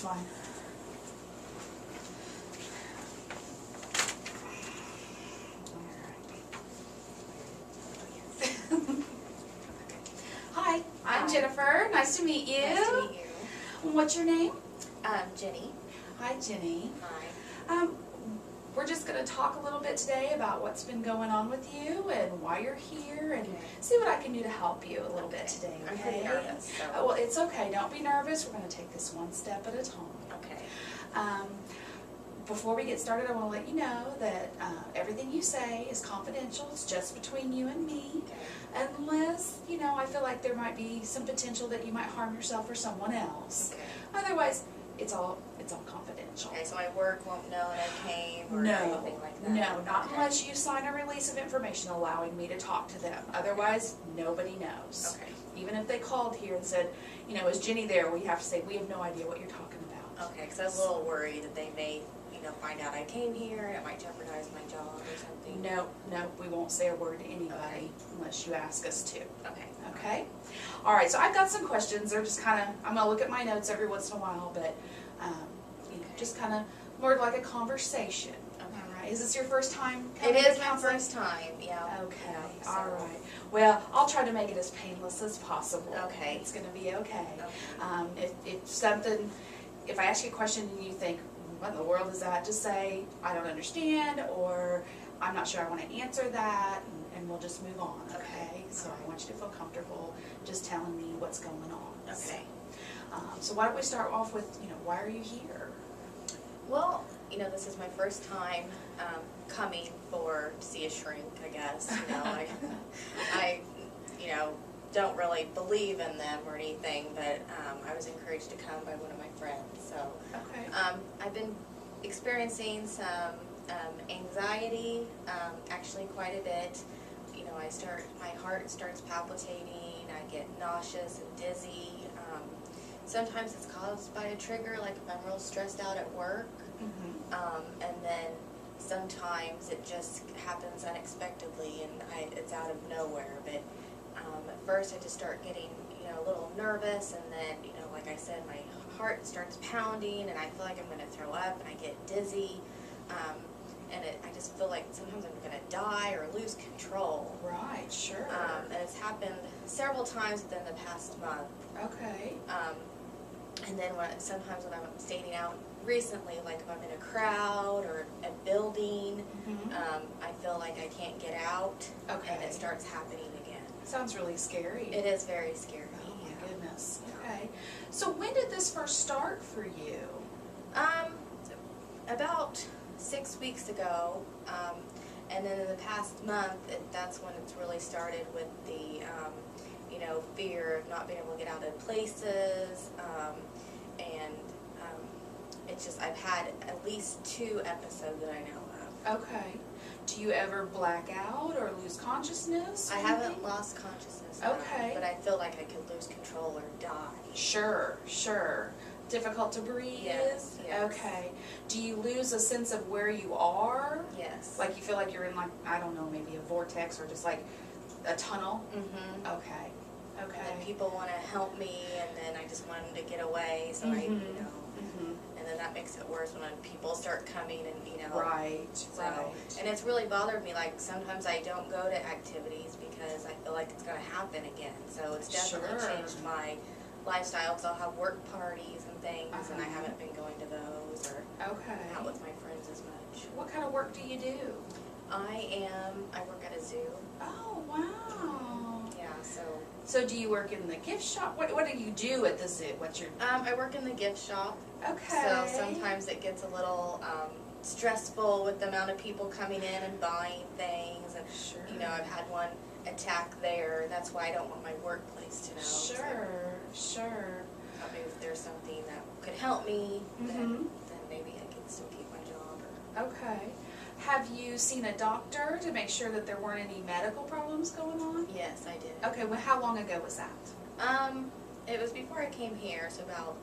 fine. Hi, I'm Hi. Jennifer. Nice to meet you. Nice to meet you. What's your name? Jenny. Hi, Jenny. Hi. We're just going to talk a little bit today about what's been going on with you and why you're here and Okay. see what I can do to help you a little bit today, okay? I'm pretty nervous, so. Oh, well, it's okay. Don't be nervous. We're going to take this one step at a time. Okay. Before we get started, I want to let you know that everything you say is confidential. It's just between you and me. Okay. Unless, you know, I feel like there might be some potential that you might harm yourself or someone else. Okay. Otherwise, it's all confidential. Okay, so my work won't know that I came or No, anything like that? no, not Okay. unless you sign a release of information allowing me to talk to them. Otherwise, nobody knows. Okay. Even if they called here and said, you know, is Jenny there? We have to say, we have no idea what you're talking about. Okay, because I was a little worried that they may, find out I came here and it might jeopardize my job or something. No, we won't say a word to anybody Okay. unless you ask us to. Okay. Okay? All right, so I've got some questions. They're just kind of, I'm going to look at my notes every once in a while, but, just kind of more like a conversation. Okay. All right, is this your first time It coming to is my counseling? first time, yeah. Okay, Yeah, all so- right. Well, I'll try to make it as painless as possible. Okay. It's going to be okay. Okay. If I ask you a question and you think, what in the world is that? Just say, I don't understand, or I'm not sure I want to answer that, and we'll just move on, okay? Okay. So All right. I want you to feel comfortable just telling me what's going on. Okay. So why don't we start off with, why are you here? Well, this is my first time coming to see a shrink, I guess. I don't really believe in them or anything, but I was encouraged to come by one of my friends. So Okay. I've been experiencing some anxiety, actually quite a bit. My heart starts palpitating, I get nauseous and dizzy. Sometimes it's caused by a trigger, like if I'm real stressed out at work. Mm-hmm. And then sometimes it just happens unexpectedly and it's out of nowhere. But at first I just start getting, a little nervous, and then, like I said, my heart starts pounding and I feel like I'm going to throw up and I get dizzy. I just feel like sometimes I'm going to die or lose control. Right, sure. And it's happened several times within the past month. Okay. And then sometimes when I'm standing out recently, like if I'm in a crowd or a building, Mm-hmm. I feel like I can't get out, Okay. and it starts happening again. Sounds really scary. It is very scary. Oh my yeah. goodness. Okay. So when did this first start for you? About 6 weeks ago, and then in the past month, that's when it's really started with the, fear of not being able to get out of places, and it's just, I've had at least 2 episodes that I know of. Okay. Do you ever black out or lose consciousness? I or haven't anything? lost consciousness, no, Okay. but I feel like I could lose control or die. Sure. Difficult to breathe? Yes, yes. Okay. Do you lose a sense of where you are? Yes. Like you feel like you're in I don't know, maybe a vortex or just like a tunnel? Mm-hmm. Okay. And then Okay. people want to help me, and then I just want them to get away, so Mm-hmm. and then that makes it worse when people start coming and, Right, So, right. and it's really bothered me, like, sometimes I don't go to activities because I feel like it's going to happen again. So it's definitely Sure. changed my lifestyle, because I'll have work parties and things, and I Uh-huh. haven't been going to those or Okay. out with my friends as much. What kind of work do you do? I work at a zoo. Oh, wow. Yeah, so. So do you work in the gift shop? What do you do at the zoo? What's your... I work in the gift shop. Okay. So sometimes it gets a little stressful with the amount of people coming in and buying things, and Sure. I've had one attack there. That's why I don't want my workplace to know. So Sure. maybe if there's something that could help me, Mhm. then maybe I can still keep my job. Okay. Have you seen a doctor to make sure that there weren't any medical problems going on? Yes, I did. Okay, well, how long ago was that? It was before I came here, so about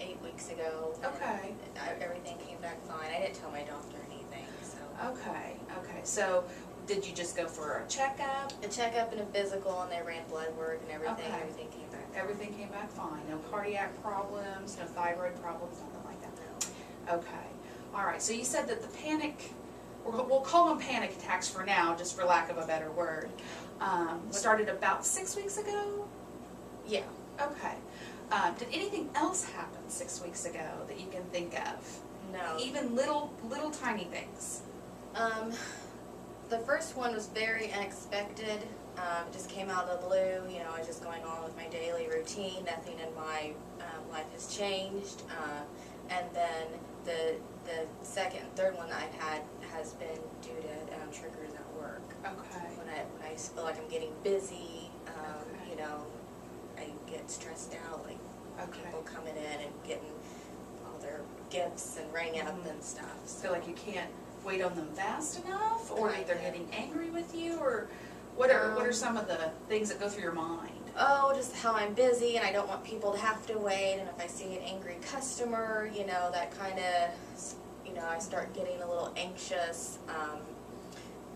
8 weeks ago. and Okay. everything came back fine. I didn't tell my doctor anything, so. Okay. So did you just go for a checkup? A checkup and a physical, and they ran blood work and everything. Okay. Everything came back Everything came back fine? No cardiac problems, no thyroid problems, nothing like that? No. Okay. All right. So you said that the panic, we'll call them panic attacks for now, just for lack of a better word, started about 6 weeks ago? Yeah. Okay. Did anything else happen 6 weeks ago that you can think of? No. Even little tiny things? The first one was very unexpected. It just came out of the blue. You know, I was just going on with my daily routine. Nothing in my life has changed. And then the second and third one that I've had has been due to triggers at work. Okay. When I feel like I'm getting busy, Okay. you know, I get stressed out, like Okay. people coming in and getting all their gifts and ring up and stuff. Feel like you can't wait on them fast enough, or that they're Kinda. getting angry with you, or what are some of the things that go through your mind? Oh, just how I'm busy and I don't want people to have to wait, and if I see an angry customer, you know, that kind of, you know, I start getting a little anxious.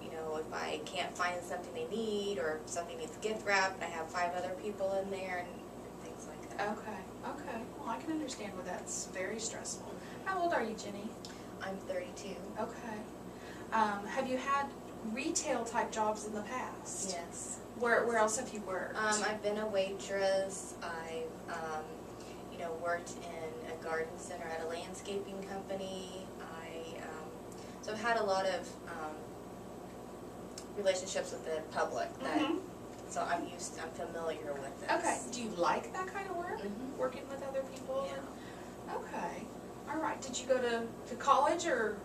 You know, if I can't find something they need, or if something needs gift wrapped, I have 5 other people in there and things like that. Okay. Well, I can understand why that's very stressful. How old are you, Jenny? I'm 32. Okay. Have you had retail type jobs in the past? Yes. Where else have you worked? I've been a waitress. I've, you know, worked in a garden center at a landscaping company. So I've had a lot of relationships with the public. So I'm familiar with this. Okay. Do you like that kind of work? Mhm. Working with other people? Yeah. Okay. All right. Did you go to college or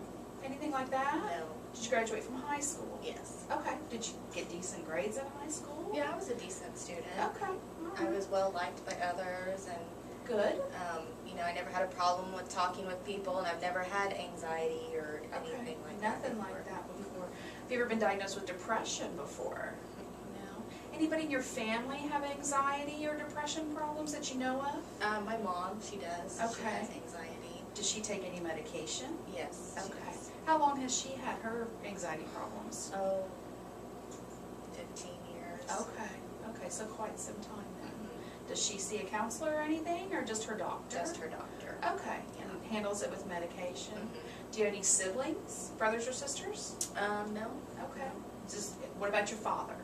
anything like that? No. Did you graduate from high school? Yes. Okay. Did you get decent grades in high school? Yeah, I was a decent student. Okay. All I right. was well liked by others, and Good. you know, I never had a problem with talking with people, and I've never had anxiety or Okay. anything like that. Nothing like that before. Have you ever been diagnosed with depression before? No. Anybody in your family have anxiety or depression problems that you know of? My mom, she does. She Okay. has anxiety. Does she take any medication? Yes. she Okay. does. How long has she had her anxiety problems? Oh, 15 years. Okay, so quite some time then. Mhm. Does she see a counselor or anything, or just her doctor? Just her doctor. Okay, and handles it with medication. Mhm. Do you have any siblings, brothers or sisters? No. Okay. What about your father?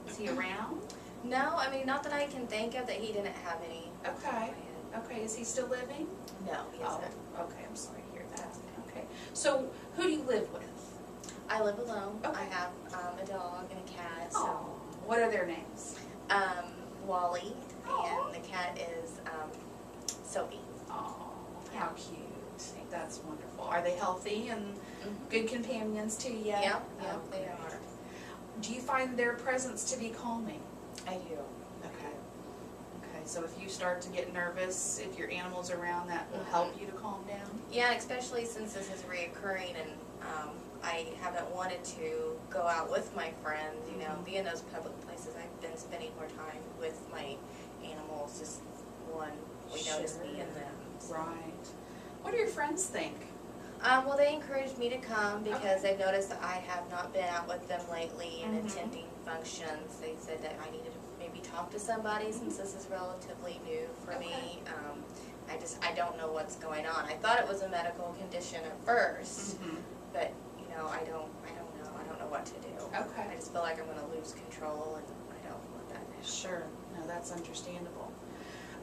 Is he around? No, I mean, not that I can think of that he didn't have any. Okay. Okay, is he still living? No, he Oh, isn't. okay, I'm sorry to hear that. Okay, so who do you live with? I live alone. Okay. I have a dog and a cat. So. Oh, what are their names? Wally, Aw. and the cat is Sophie. Oh, how cute. That's wonderful. Are they healthy and good companions to you? Yep, they Okay. are. Do you find their presence to be calming? I do. Okay. Okay, so if you start to get nervous, if your animal's around, that will help you to calm down? Yeah, especially since this is reoccurring, and I haven't wanted to go out with my friends, you know, be in those public places. I've been spending more time with my animals, just one, we notice me and them. So. Right. What do your friends think? Well, they encouraged me to come because they've noticed that I have not been out with them lately and attending functions. They said that I needed to maybe talk to somebody since this is relatively new for me. I don't know what's going on. I thought it was a medical condition at first, but you know, I don't know. I don't know what to do. Okay. I just feel like I'm going to lose control, and I don't want that to happen. Sure. No, that's understandable.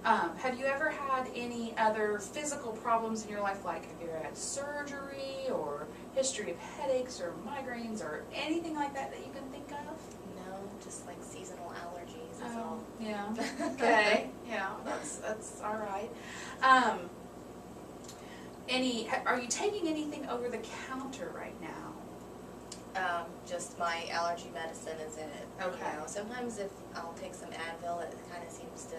Have you ever had any other physical problems in your life, like have you ever had surgery or history of headaches or migraines or anything like that that you can think of? No, just like seasonal allergies is all. Yeah. Okay. Yeah, that's all right. Are you taking anything over the counter right now? Just my allergy medicine is in it. Okay. You know, sometimes if I'll take some Advil, it kind of seems to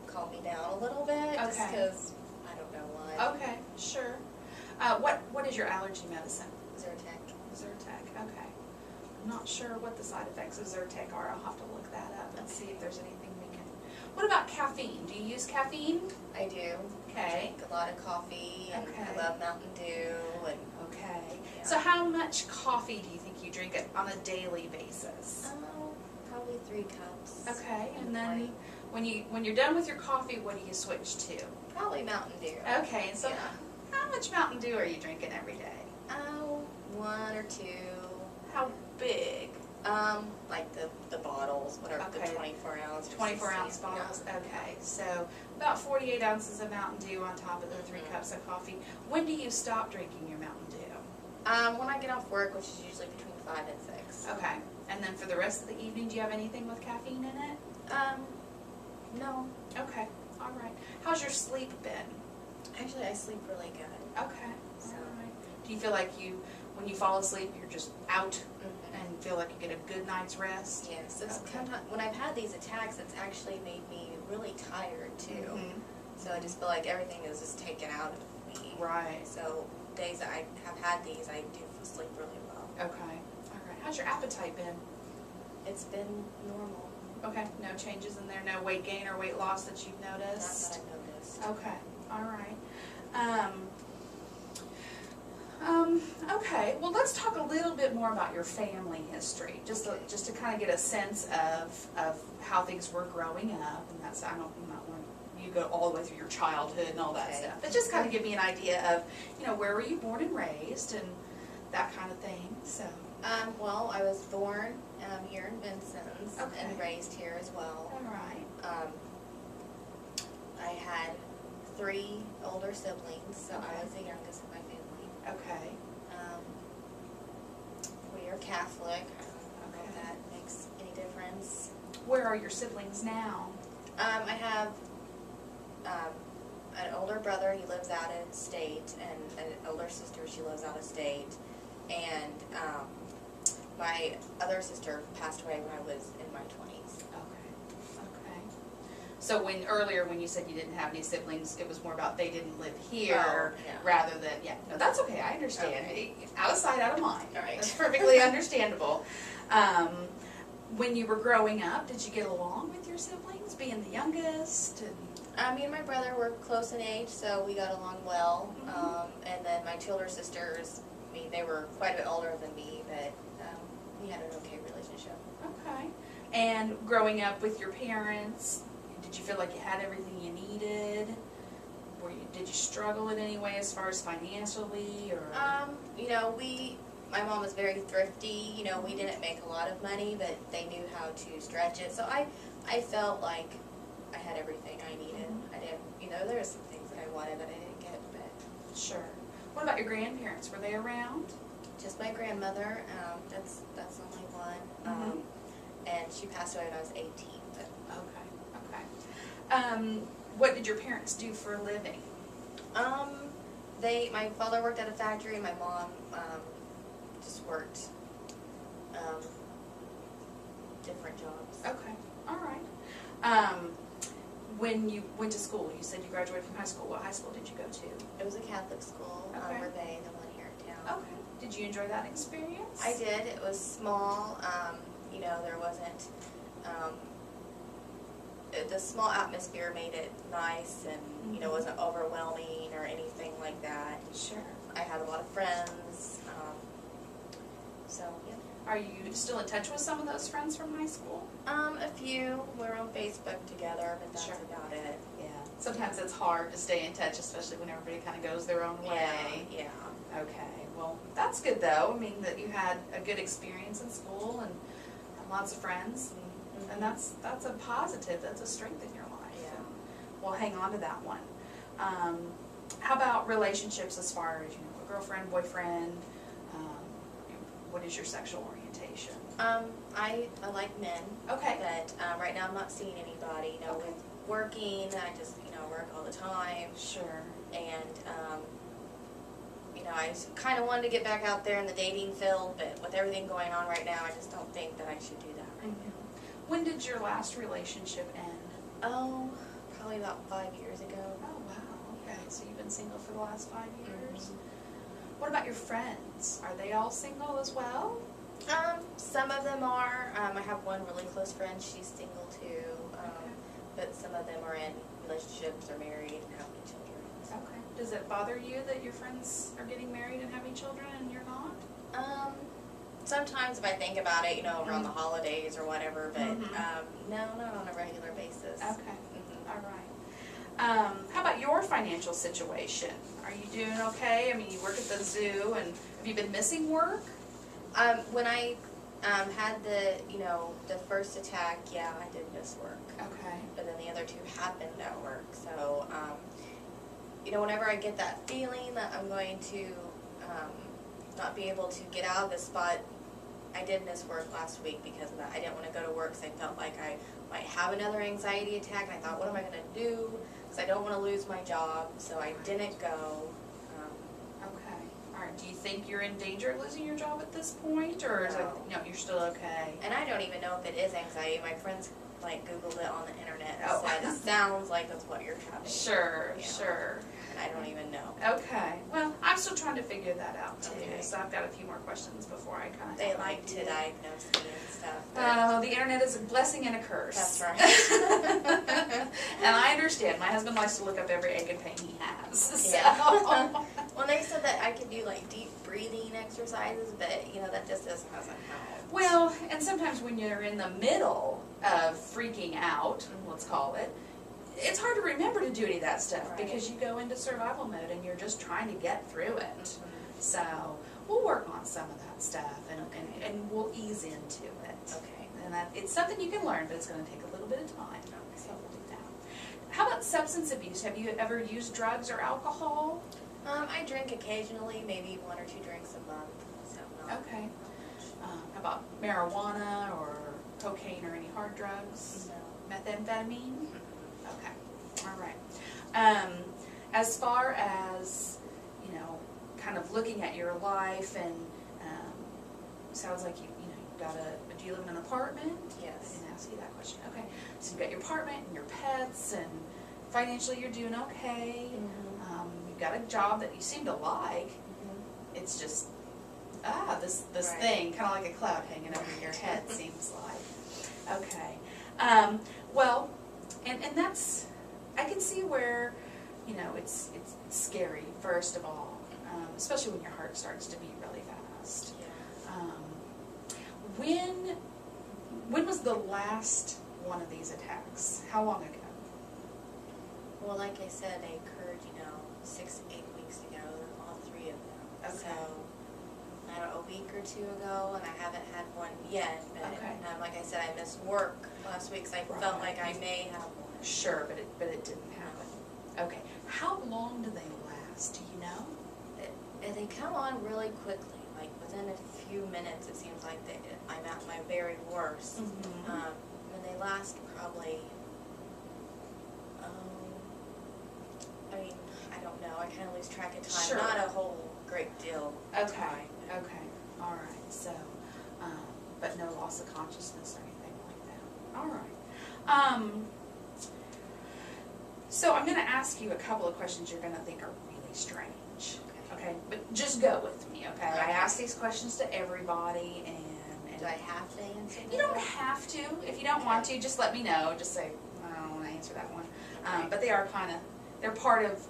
calm me down a little bit. Just Okay. because I don't know why. Okay, sure. What is your allergy medicine? Zyrtec. Zyrtec, okay. I'm not sure what the side effects of Zyrtec are. I'll have to look that up and see if there's anything we can. What about caffeine? Do you use caffeine? I do. Okay. I drink a lot of coffee, and Okay. I love Mountain Dew, and Okay. Yeah. So how much coffee do you think you drink on a daily basis? probably 3 cups. Okay, And then morning. when you're done with your coffee, what do you switch to? Probably Mountain Dew. Okay, so Yeah. how much Mountain Dew are you drinking every day? Oh, 1 or 2. How big? Like the bottles, whatever, Okay. the 24 ounce. or 24 ounce 16, bottles. Okay, so about 48 ounces of Mountain Dew on top of the 3 Mhm. cups of coffee. When do you stop drinking your Mountain Dew? When I get off work, which is usually between 5 and 6. Okay, and then for the rest of the evening, do you have anything with caffeine in it? No. Okay, all right. How's your sleep been? Actually, I sleep really good. Okay, So. all right. Do you feel like when you fall asleep, you're just out Mm-hmm. and feel like you get a good night's rest? Yes, it's Okay. kind of, when I've had these attacks, it's actually made me really tired too. Mhm. So I just feel like everything is just taken out of me. Right. So days that I have had these, I do sleep really well. Okay, all right. How's your appetite been? It's been normal. Okay, no changes in there, no weight gain or weight loss that you've Not noticed? that I've noticed. Okay, all right. Okay, well, let's talk a little bit more about your family history, just to kind of get a sense of how things were growing up, and that's, I'm not wanting you to go all the way through your childhood and all that Okay. stuff, but just kind of give me an idea of, where were you born and raised, and that kind of thing, so. Well, I was born here in Vincennes Okay. and raised here as well. All right. I had 3 older siblings, so Okay. I was the youngest in my family. Okay. We are Catholic. I don't know if Okay. that makes any difference. Where are your siblings now? I have an older brother, he lives out of state, and an older sister, she lives out of state. And my other sister passed away when I was in my 20s. Okay. So earlier when you said you didn't have any siblings, it was more about they didn't live here Oh, yeah. rather than, no, that's okay, I understand. Okay. Out of sight, out of mind. All right. That's perfectly understandable. When you were growing up, did you get along with your siblings, being the youngest? Me and my brother were close in age, so we got along well. Mhm. And then my 2 older sisters, they were quite a bit older than me, but we had an okay relationship. Okay. And growing up with your parents, did you feel like you had everything you needed? Did you struggle in any way as far as financially, or? My mom was very thrifty. We didn't make a lot of money, but they knew how to stretch it. So I felt like I had everything I needed. Mhm. I didn't, there were some things that I wanted that I didn't get, but Sure. What about your grandparents? Were they around? just my grandmother, that's only one. Mhm. And she passed away when I was 18. But Okay. What did your parents do for a living? my father worked at a factory, and my mom just worked different jobs. Okay. All right. When you went to school, you said you graduated from high school. What high school did you go to? It was a Catholic school, Okay. Rebay, the one here in town. Okay. Did you enjoy that experience? I did. It was small. There wasn't. The small atmosphere made it nice, and Mhm. wasn't overwhelming or anything like that. Sure. I had a lot of friends. So yeah. Are you still in touch with some of those friends from high school? A few. We're on Facebook together, but that's Sure. about it. Yeah. Sometimes it's hard to stay in touch, especially when everybody kind of goes their own way. Yeah. Okay. Well, that's good though. I mean, that you had a good experience in school and lots of friends, and that's a positive. That's a strength in your life. Yeah. Well, hang on to that one. How about relationships as far as, a girlfriend, boyfriend? What is your sexual orientation? I like men. Okay. But right now I'm not seeing anybody. Okay. With working, I just work all the time, Sure. and I kind of wanted to get back out there in the dating field, but with everything going on right now, I just don't think that I should do that right now. When did your last relationship end? Oh, probably about 5 years ago. Oh, wow. Okay. So you've been single for the last 5 years? Mhm. What about your friends? Are they all single as well? Some of them are. I have one really close friend. She's single too. But some of them are in relationships or married and having children. Okay. Does it bother you that your friends are getting married and having children and you're not? Sometimes if I think about it, around the Mhm. holidays or whatever, but Mhm. no, not on a regular basis. Okay, Mhm. all right. How about your financial situation? Are you doing okay? I mean, you work at the zoo, and have you been missing work? When I had the first attack, yeah, I did miss work. Okay. But then the other two happened at work. So, whenever I get that feeling that I'm going to not be able to get out of this spot, I did miss work last week because of that. I didn't want to go to work because I felt like I might have another anxiety attack, and I thought, what am I going to do? Because I don't want to lose my job, so I didn't go. Okay. All right. Do you think you're in danger of losing your job at this point, or is it, no, you're still okay? And I don't even know if it is anxiety. My friends Googled it on the internet and Oh. said it sounds like that's what you're having. Sure, Yeah. sure. And I don't even know. Okay. Well, I'm still trying to figure that out too. Okay. So I've got a few more questions before I kind of. They like to diagnose me and stuff. The internet is a blessing and a curse. That's right. And I understand. My husband likes to look up every ache and pain he has. So. Yeah. Well, they said that I could do deep breathing exercises, but that just doesn't help. Well, and sometimes when you're in the middle of freaking out, let's call it, it's hard to remember to do any of that stuff Right. because you go into survival mode and you're just trying to get through it. So we'll work on some of that stuff and we'll ease into it. Okay. And it's something you can learn, but it's going to take a little bit of time. So we'll do that. How about substance abuse? Have you ever used drugs or alcohol? I drink occasionally, maybe 1 or 2 drinks a month. So not Okay. much. How about marijuana or cocaine or any hard drugs? No. Methamphetamine? Okay, all right. As far as, kind of looking at your life and, sounds like you've got do you live in an apartment? I Yes. didn't ask you that question. Okay, so you've got your apartment and your pets and financially you're doing okay. You've got a job that you seem to like. It's just, this Right. thing, kind of like a cloud hanging over your head, seems like. Okay. Well, and that's, I can see where, it's scary, first of all, especially when your heart starts to beat really fast. Yeah. When was the last one of these attacks? How long ago? Well, like I said, they occurred, 6 to 8 weeks ago, all 3 of them. Okay. So, I don't know, a week or 2 ago, and I haven't had one yet. But Okay. like I said, I missed work last week, so I felt like I may have one. Sure, but it didn't happen. Okay. How long do they last? Do you know? And they come on really quickly. Within a few minutes, it seems like I'm at my very worst. Mhm. And they last probably, I don't know. I kind of lose track of time. Sure. Not a whole great deal of Okay, time. okay, all right, so, but no loss of consciousness or anything like that. All right. So I'm gonna ask you a couple of questions you're gonna think are really strange, okay? But just go with me, okay? I Okay. ask these questions to everybody and Do I have to answer you don't have to. If you don't want to, just let me know. Just say, I don't want to answer that one. Okay. But they are they're part of,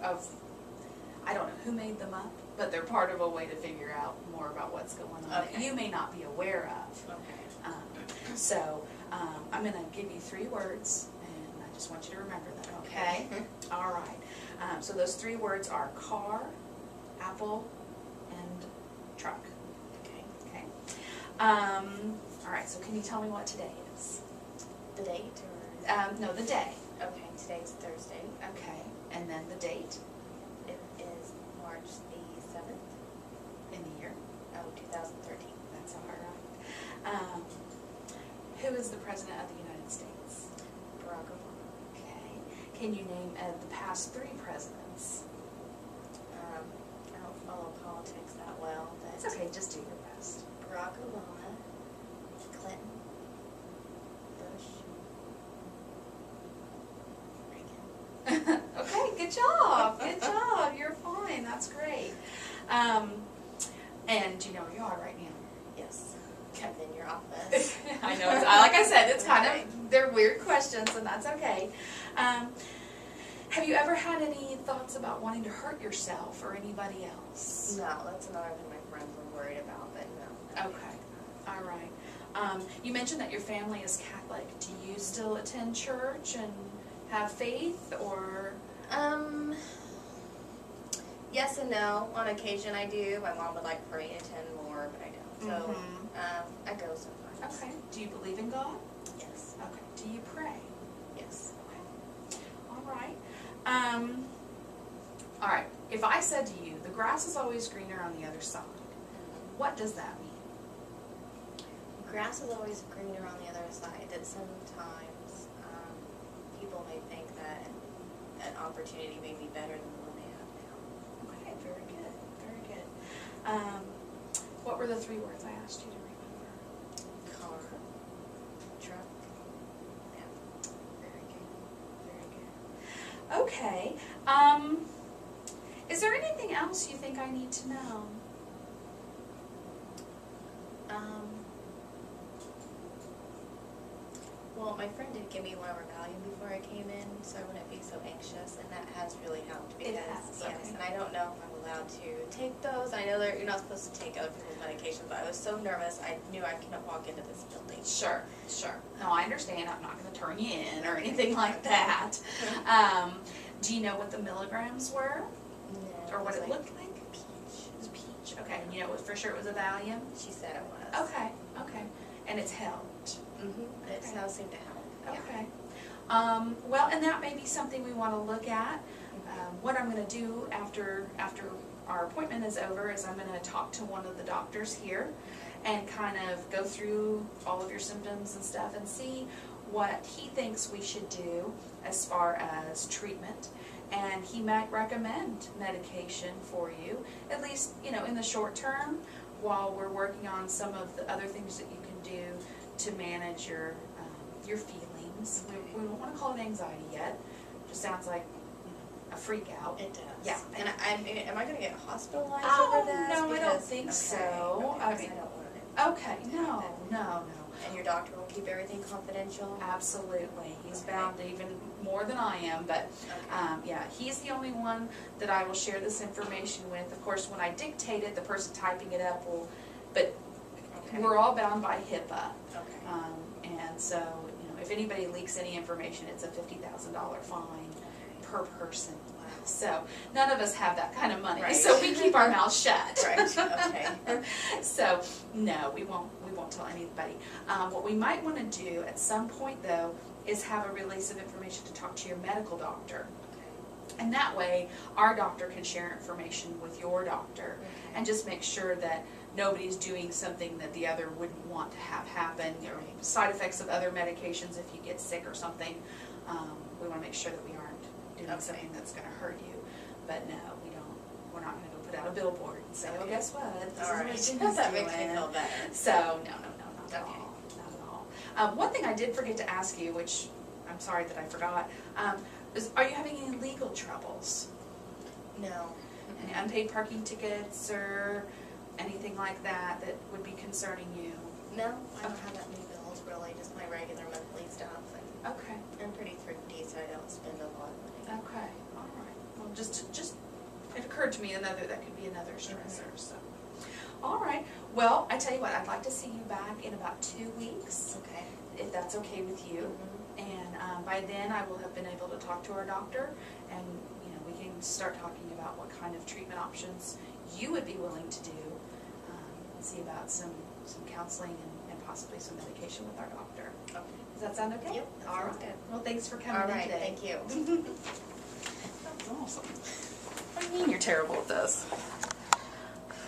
I don't know who made them up, but they're part of a way to figure out more about what's going on that Okay. you may not be aware of. Okay. I'm going to give you 3 words, and I just want you to remember that, okay? All right. So those 3 words are car, apple, and truck. Okay. Okay. All right, so can you tell me what today is? The date or? No, the day. Okay, today's Thursday. Okay. And then the date It is March the 7th, in the year. 2013. That's all right. Who is the President of the United States? Barack Obama. Okay. Can you name the past 3 presidents? I don't follow politics that well, but It's okay, just do your best. Barack Obama, Clinton, Bush, Reagan. Okay, good job. Good job. You're fine. That's great. And do you know where you are right now? Yes. Kept in your office. I know. Like I said, it's kind of, they're weird questions, and that's okay. Have you ever had any thoughts about wanting to hurt yourself or anybody else? No, that's another thing my friends were worried about, but no. Okay. All right. You mentioned that your family is Catholic. Do you still attend church and have faith, or? Yes and no. On occasion I do. My mom would like for me to attend more, but I don't. So, I go sometimes. Okay. Do you believe in God? Yes. Okay. Do you pray? Yes. Okay. All right. All right. If I said to you, the grass is always greener on the other side, what does that mean? Grass is always greener on the other side. That sometimes people may think that an opportunity may be better than the one they have now. Okay. Very good. Very good. What were the 3 words I asked you to remember? Car, truck. Yeah. Very good. Very good. Okay. Is there anything else you think I need to know? Well, my friend did give me one of her Valium before I came in, so I wouldn't be so anxious, and that has really helped because, It has, yes, okay. and I don't know if I'm allowed to take those. I know that you're not supposed to take other people's medications, but I was so nervous, I knew I couldn't walk into this building. Sure, sure. No, I understand. I'm not going to turn you in or anything like that. Do you know what the milligrams were, No, or what was it like looked like? peach. It was peach. Okay, and you know for sure it was a Valium? She said it was. Okay, okay. And it's helped. Mm-hmm. It Okay. does seem to help. Yeah. Okay. Well, and that may be something we want to look at. What I'm going to do after our appointment is over is I'm going to talk to one of the doctors here and kind of go through all of your symptoms and stuff and see what he thinks we should do as far as treatment. And he might recommend medication for you, at least, you know, in the short term, while we're working on some of the other things that you can do to manage your feelings. We don't want to call it anxiety yet. It just sounds like, you know, a freak out. It does. Yeah. And am I going to get hospitalized Oh, over this? no, I don't Because- think okay, so. Okay, I because mean- I don't want it. Okay, no. And your doctor will keep everything confidential? Absolutely. He's Okay. bound even more than I am, but Okay. yeah, he's the only one that I will share this information with. Of course, when I dictate it, the person typing it up will, but Okay. we're all bound by HIPAA. Okay. And so, you know, if anybody leaks any information, it's a $50,000 fine per person. So none of us have that kind of money, Right. so we keep our mouths shut. Right, okay. So no, we won't tell anybody. What we might want to do at some point though is have a release of information to talk to your medical doctor. And that way, our doctor can share information with your doctor and just make sure that nobody's doing something that the other wouldn't want to have happen, or side effects of other medications if you get sick or something. We want to make sure that we aren't doing something that's going to hurt you. But no, we're not going to go put out a billboard and say, oh, guess what? This All is right. what Jimmy's That makes me doing. feel better. So, no, not at Okay. all. Not at all. One thing I did forget to ask you, which I'm sorry that I forgot, is are you having any legal troubles? No. Any unpaid parking tickets or anything like that that would be concerning you? No, I don't Okay. have that many bills really, just my regular monthly stuff. And Okay, I'm pretty thrifty, so I don't spend a lot of money. okay, all right. Well, just it occurred to me that could be another stressor, so. All right, well, I tell you what, I'd like to see you back in about 2 weeks, Okay. if that's okay with you. And by then, I will have been able to talk to our doctor, and you know, we can start talking about what kind of treatment options you would be willing to do, and see about some counseling and possibly some medication with our doctor. Okay. Does that sound okay? Yep, that All sounds right. good. Well, thanks for coming All in right, today. thank you. That was awesome. What do you mean you're terrible at this?